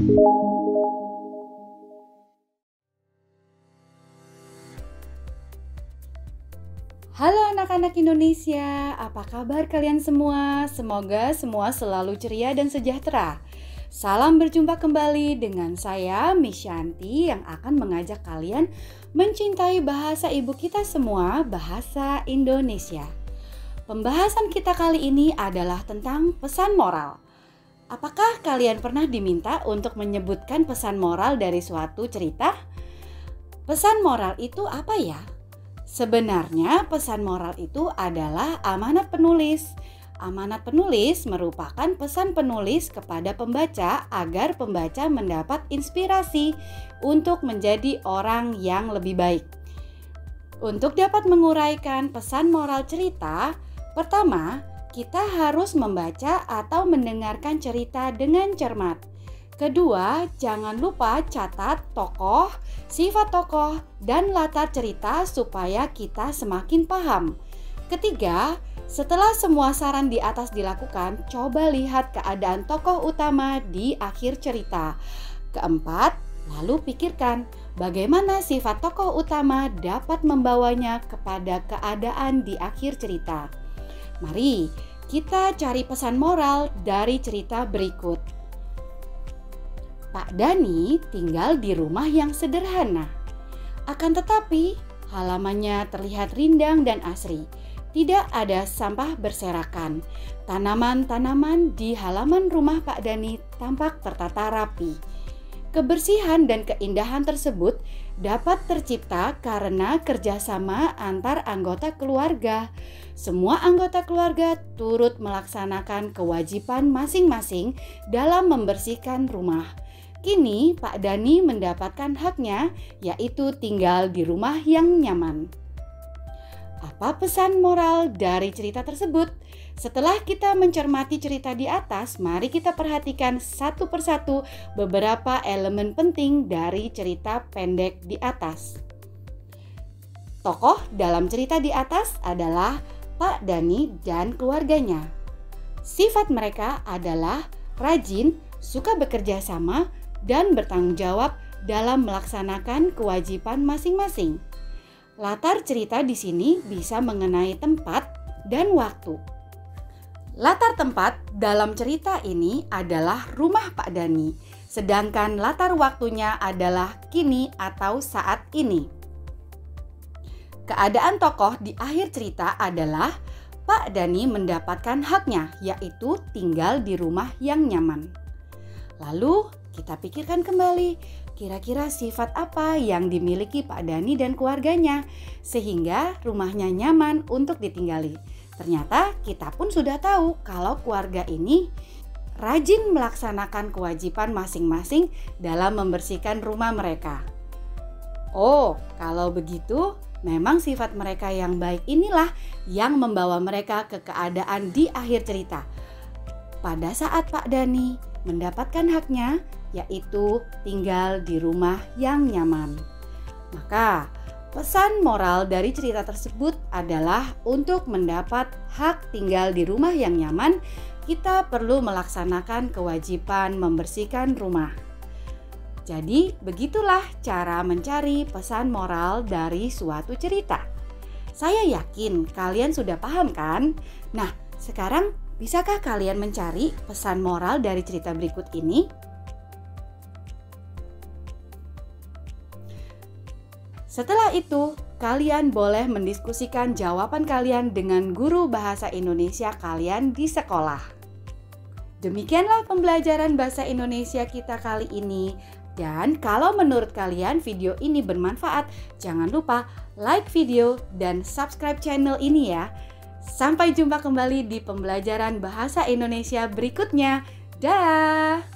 Halo anak-anak Indonesia, apa kabar kalian semua? Semoga semua selalu ceria dan sejahtera. Salam berjumpa kembali dengan saya, Miss Shanti, yang akan mengajak kalian mencintai bahasa ibu kita semua, bahasa Indonesia. Pembahasan kita kali ini adalah tentang pesan moral. Apakah kalian pernah diminta untuk menyebutkan pesan moral dari suatu cerita? Pesan moral itu apa ya? Sebenarnya pesan moral itu adalah amanat penulis. Amanat penulis merupakan pesan penulis kepada pembaca agar pembaca mendapat inspirasi untuk menjadi orang yang lebih baik. Untuk dapat menguraikan pesan moral cerita, pertama, kita harus membaca atau mendengarkan cerita dengan cermat. Kedua, jangan lupa catat tokoh, sifat tokoh, dan latar cerita supaya kita semakin paham. Ketiga, setelah semua saran di atas dilakukan, coba lihat keadaan tokoh utama di akhir cerita. Keempat, lalu pikirkan bagaimana sifat tokoh utama dapat membawanya kepada keadaan di akhir cerita. Mari kita cari pesan moral dari cerita berikut. Pak Dani tinggal di rumah yang sederhana. Akan tetapi, halamannya terlihat rindang dan asri. Tidak ada sampah berserakan. Tanaman-tanaman di halaman rumah Pak Dani tampak tertata rapi. Kebersihan dan keindahan tersebut dapat tercipta karena kerjasama antar anggota keluarga. Semua anggota keluarga turut melaksanakan kewajiban masing-masing dalam membersihkan rumah. Kini Pak Dani mendapatkan haknya, yaitu tinggal di rumah yang nyaman. Apa pesan moral dari cerita tersebut? Setelah kita mencermati cerita di atas, mari kita perhatikan satu persatu beberapa elemen penting dari cerita pendek di atas. Tokoh dalam cerita di atas adalah Pak Dani dan keluarganya. Sifat mereka adalah rajin, suka bekerja sama, dan bertanggung jawab dalam melaksanakan kewajiban masing-masing. Latar cerita di sini bisa mengenai tempat dan waktu. Latar tempat dalam cerita ini adalah rumah Pak Dani, sedangkan latar waktunya adalah kini atau saat ini. Keadaan tokoh di akhir cerita adalah Pak Dani mendapatkan haknya, yaitu tinggal di rumah yang nyaman. Lalu kita pikirkan kembali, kira-kira sifat apa yang dimiliki Pak Dani dan keluarganya sehingga rumahnya nyaman untuk ditinggali. Ternyata kita pun sudah tahu kalau keluarga ini rajin melaksanakan kewajiban masing-masing dalam membersihkan rumah mereka. Oh, kalau begitu memang sifat mereka yang baik inilah yang membawa mereka ke keadaan di akhir cerita. Pada saat Pak Dani mendapatkan haknya, yaitu tinggal di rumah yang nyaman. Maka, pesan moral dari cerita tersebut adalah untuk mendapat hak tinggal di rumah yang nyaman, kita perlu melaksanakan kewajiban membersihkan rumah. Jadi, begitulah cara mencari pesan moral dari suatu cerita. Saya yakin kalian sudah paham kan? Nah, sekarang bisakah kalian mencari pesan moral dari cerita berikut ini? Setelah itu, kalian boleh mendiskusikan jawaban kalian dengan guru bahasa Indonesia kalian di sekolah. Demikianlah pembelajaran bahasa Indonesia kita kali ini. Dan kalau menurut kalian video ini bermanfaat, jangan lupa like video dan subscribe channel ini ya. Sampai jumpa kembali di pembelajaran bahasa Indonesia berikutnya. Dah.